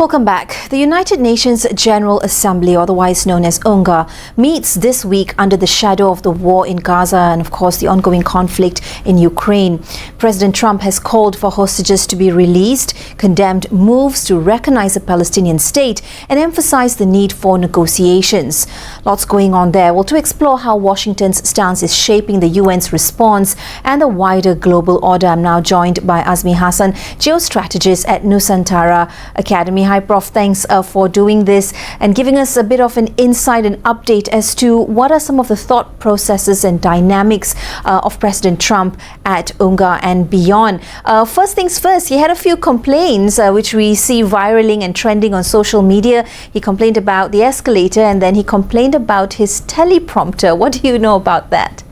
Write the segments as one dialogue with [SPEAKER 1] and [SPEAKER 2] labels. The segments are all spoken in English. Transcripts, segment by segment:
[SPEAKER 1] Welcome back. The United Nations General Assembly, otherwise known as UNGA, meets this week under the shadow of the war in Gaza and, of course, the ongoing conflict in Ukraine. President Trump has called for hostages to be released, condemned moves to recognize a Palestinian state, and emphasized the need for negotiations. Lots going on there. Well, to explore how Washington's stance is shaping the UN's response and the wider global order, I'm now joined by AZMI HASSAN, Geostrategist at Nusantara Academy. Hi, Prof. Thanks for doing this and giving us a bit of an insight and update as to what are some of the thought processes and dynamics of President Trump at UNGA and beyond. First things first, he had a few complaints which we see viraling and trending on social media. He complained about the escalator and then he complained about his teleprompter. What do you know about that?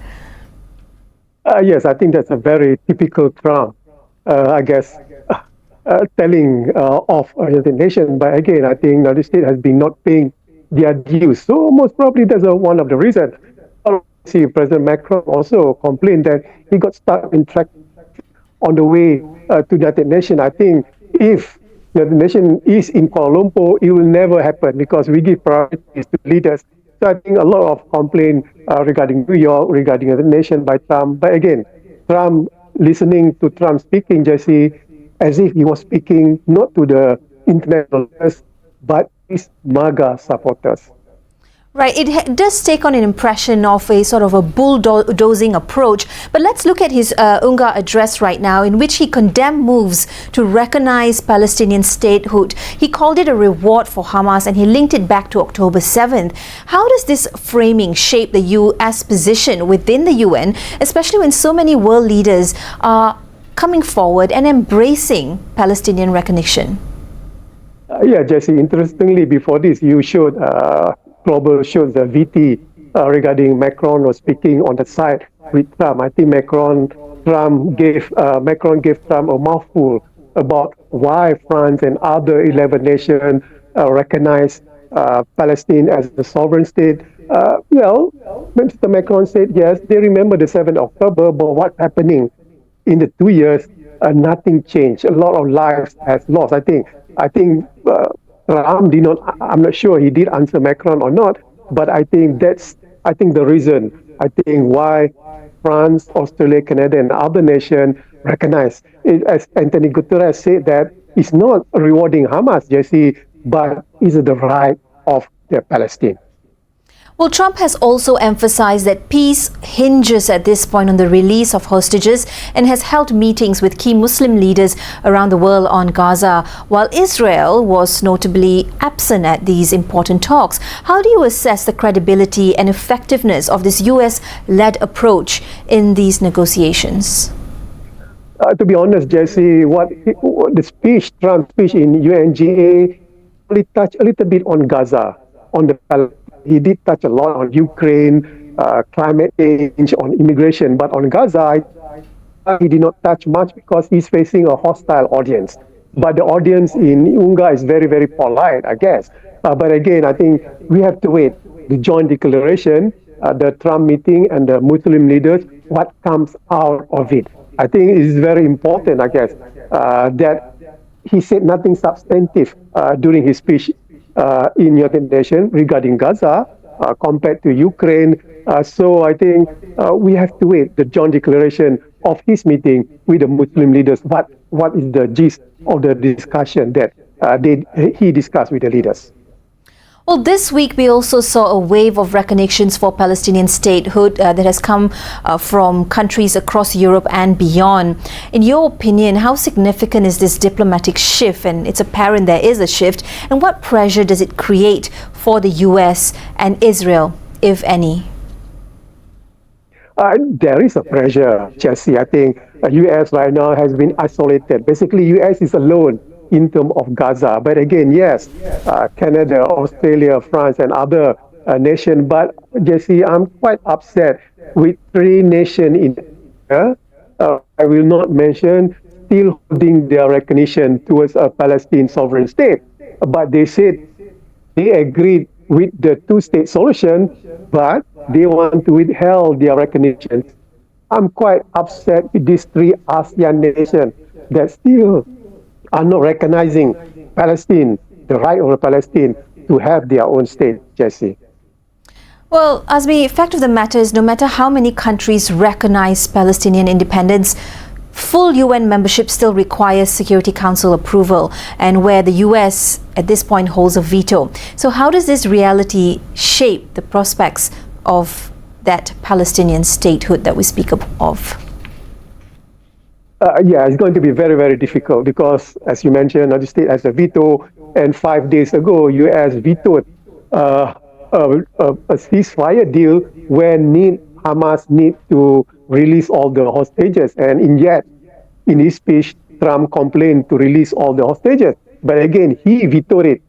[SPEAKER 2] Yes, I think that's a very typical Trump, I guess. Telling of the nation, but again, I think the state has been not paying their dues. So most probably that's one of the reasons. See, President Macron also complained that he got stuck in traffic on the way to the United Nations. I think if the nation is in Kuala Lumpur, it will never happen because we give priorities to leaders. So I think a lot of complaint regarding New York, regarding the nation by Trump. But again, Trump listening to Trump speaking, Jesse, as if he was speaking not to the international but his MAGA supporters.
[SPEAKER 1] Right, it does take on an impression of a sort of a bulldozing approach. But let's look at his UNGA address right now, in which he condemned moves to recognize Palestinian statehood. He called it a reward for Hamas and he linked it back to October 7th. How does this framing shape the US position within the UN, especially when so many world leaders are coming forward and embracing Palestinian recognition?
[SPEAKER 2] Yeah, Jesse, interestingly, before this, you showed, Global showed the VT regarding Macron was speaking on the side with Trump. I think Macron gave Trump a mouthful about why France and other 11 nations recognize Palestine as the sovereign state. Well, Mr. Macron said, yes, they remember the 7th of October, but what's happening? In the 2 years, nothing changed. A lot of lives has lost. I think Trump did not. I'm not sure he did answer Macron or not, but I think the reason. I think why France, Australia, Canada, and other nations recognize it, as Anthony Guterres said, that it's not rewarding Hamas, Jesse, but is the right of the Palestine.
[SPEAKER 1] Well, Trump has also emphasized that peace hinges at this point on the release of hostages and has held meetings with key Muslim leaders around the world on Gaza, while Israel was notably absent at these important talks. How do you assess the credibility and effectiveness of this US-led approach in these negotiations?
[SPEAKER 2] To be honest, Jesse, Trump's speech in UNGA only touched a little bit on Gaza, on the he did touch a lot on Ukraine, climate change, on immigration, but on Gaza, he did not touch much because he's facing a hostile audience. But the audience in UNGA is very, very polite, I guess. But again, I think we have to wait. The joint declaration, the Trump meeting and the Muslim leaders, what comes out of it. I think it is very important, I guess, that he said nothing substantive during his speech in United Nations regarding Gaza compared to Ukraine. So I think we have to wait the joint declaration of his meeting with the Muslim leaders. What is the gist of the discussion that he discussed with the leaders?
[SPEAKER 1] Well, this week we also saw a wave of recognitions for Palestinian statehood that has come from countries across Europe and beyond. In your opinion, how significant is this diplomatic shift? And it's apparent there is a shift. And what pressure does it create for the US and Israel, if any?
[SPEAKER 2] There is a pressure, Jesse. I think the US right now has been isolated. Basically, US is alone in terms of Gaza. But again, yes, Canada, Australia, France, and other nations. But Jesse, I'm quite upset with 3 nations in I will not mention, still holding their recognition towards a Palestinian sovereign state. But they said they agreed with the 2-state solution, but they want to withhold their recognition. I'm quite upset with these 3 ASEAN nations that still are not recognizing Palestine the right of Palestine to have their own state, Jesse.
[SPEAKER 1] Well, AZMI, fact of the matter is no matter how many countries recognize Palestinian independence, full UN membership still requires Security Council approval, and where the US at this point holds a veto. So how does this reality shape the prospects of that Palestinian statehood that we speak of?
[SPEAKER 2] Yeah, it's going to be very, very difficult because, as you mentioned, the state has a veto, and 5 days ago, US vetoed a ceasefire deal where Hamas need to release all the hostages, and yet in his speech, Trump complained to release all the hostages. But again, he vetoed it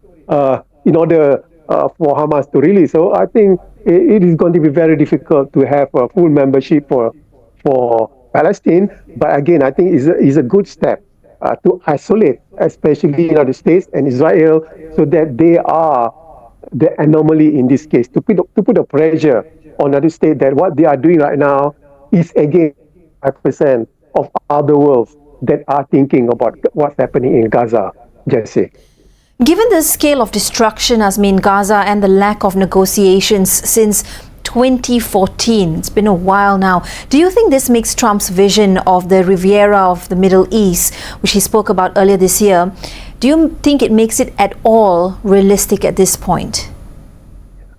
[SPEAKER 2] in order for Hamas to release. So I think it is going to be very difficult to have a full membership for Palestine. But again, I think it's a good step to isolate, especially the United States and Israel, so that they are the anomaly in this case, to put a pressure on the state that what they are doing right now is again 5% of other worlds that are thinking about what's happening in Gaza, Jesse.
[SPEAKER 1] Given the scale of destruction, AZMI, in Gaza and the lack of negotiations since 2014, it's been a while now, do you think this makes Trump's vision of the Riviera of the Middle East, which he spoke about earlier this year, do you think it makes it at all realistic at this point?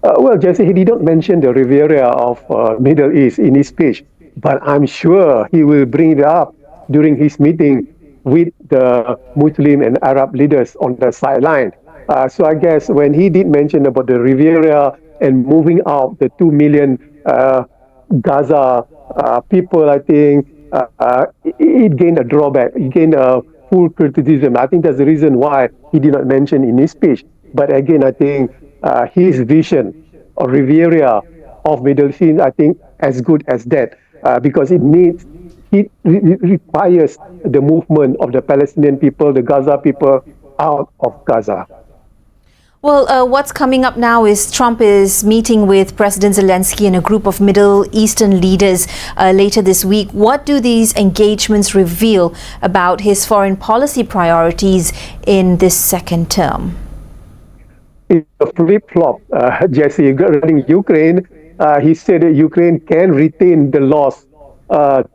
[SPEAKER 2] Well, Jesse, he did not mention the Riviera of Middle East in his speech, but I'm sure he will bring it up during his meeting with the Muslim and Arab leaders on the sideline. So I guess when he did mention about the Riviera and moving out the 2 million Gaza people, I think it gained a drawback. It gained a full criticism. I think that's the reason why he did not mention in his speech. But again, I think his vision of Riviera of Middle East, I think, as good as that, because it requires the movement of the Palestinian people, the Gaza people, out of Gaza.
[SPEAKER 1] Well, what's coming up now is Trump is meeting with President Zelensky and a group of Middle Eastern leaders later this week. What do these engagements reveal about his foreign policy priorities in this second term?
[SPEAKER 2] It's a flip-flop, Jesse, regarding Ukraine. He said that Ukraine can retain the lost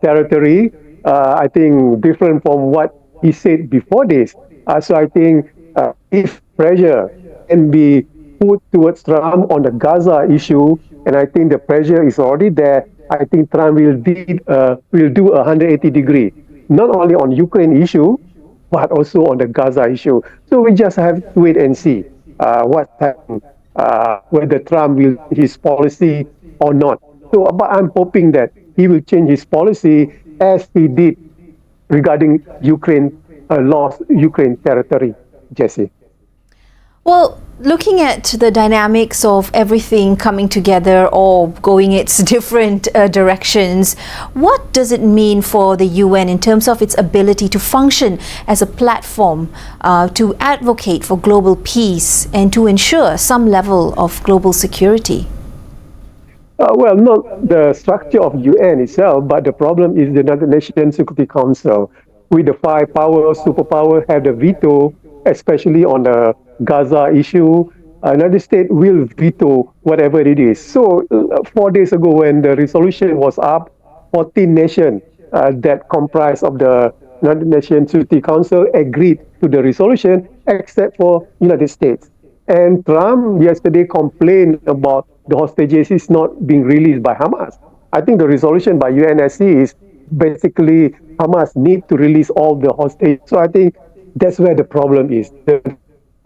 [SPEAKER 2] territory. I think different from what he said before this. So I think if pressure can be put towards Trump on the Gaza issue, and I think the pressure is already there, I think Trump will do a 180-degree, not only on Ukraine issue, but also on the Gaza issue. So we just have to wait and see what happens, whether Trump will change his policy or not. So, but I'm hoping that he will change his policy as he did regarding Ukraine, lost Ukraine territory, Jesse.
[SPEAKER 1] Well, looking at the dynamics of everything coming together or going its different directions, what does it mean for the UN in terms of its ability to function as a platform to advocate for global peace and to ensure some level of global security?
[SPEAKER 2] Well, not the structure of UN itself, but the problem is the United Nations Security Council. With the 5 superpowers have the veto, especially on the Gaza issue. United States will veto whatever it is. So 4 days ago when the resolution was up, 14 nations that comprise of the United Nations Security Council agreed to the resolution except for United States. And Trump yesterday complained about the hostages is not being released by Hamas. I think the resolution by UNSC is basically Hamas need to release all the hostages. So I think that's where the problem is. The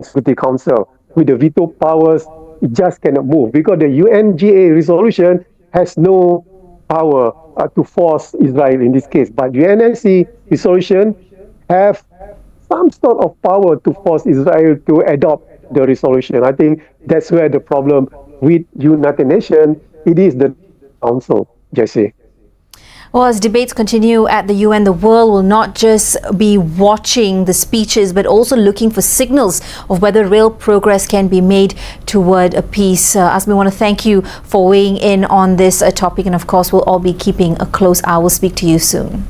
[SPEAKER 2] Security Council, with the veto powers, it just cannot move because the UNGA resolution has no power to force Israel in this case. But UNSC resolution have some sort of power to force Israel to adopt the resolution. I think that's where the problem with United Nations, it is the Council, Jesse.
[SPEAKER 1] Well, as debates continue at the UN, the world will not just be watching the speeches, but also looking for signals of whether real progress can be made toward a peace. AZMI, I want to thank you for weighing in on this topic, and of course, we'll all be keeping a close eye. We'll speak to you soon.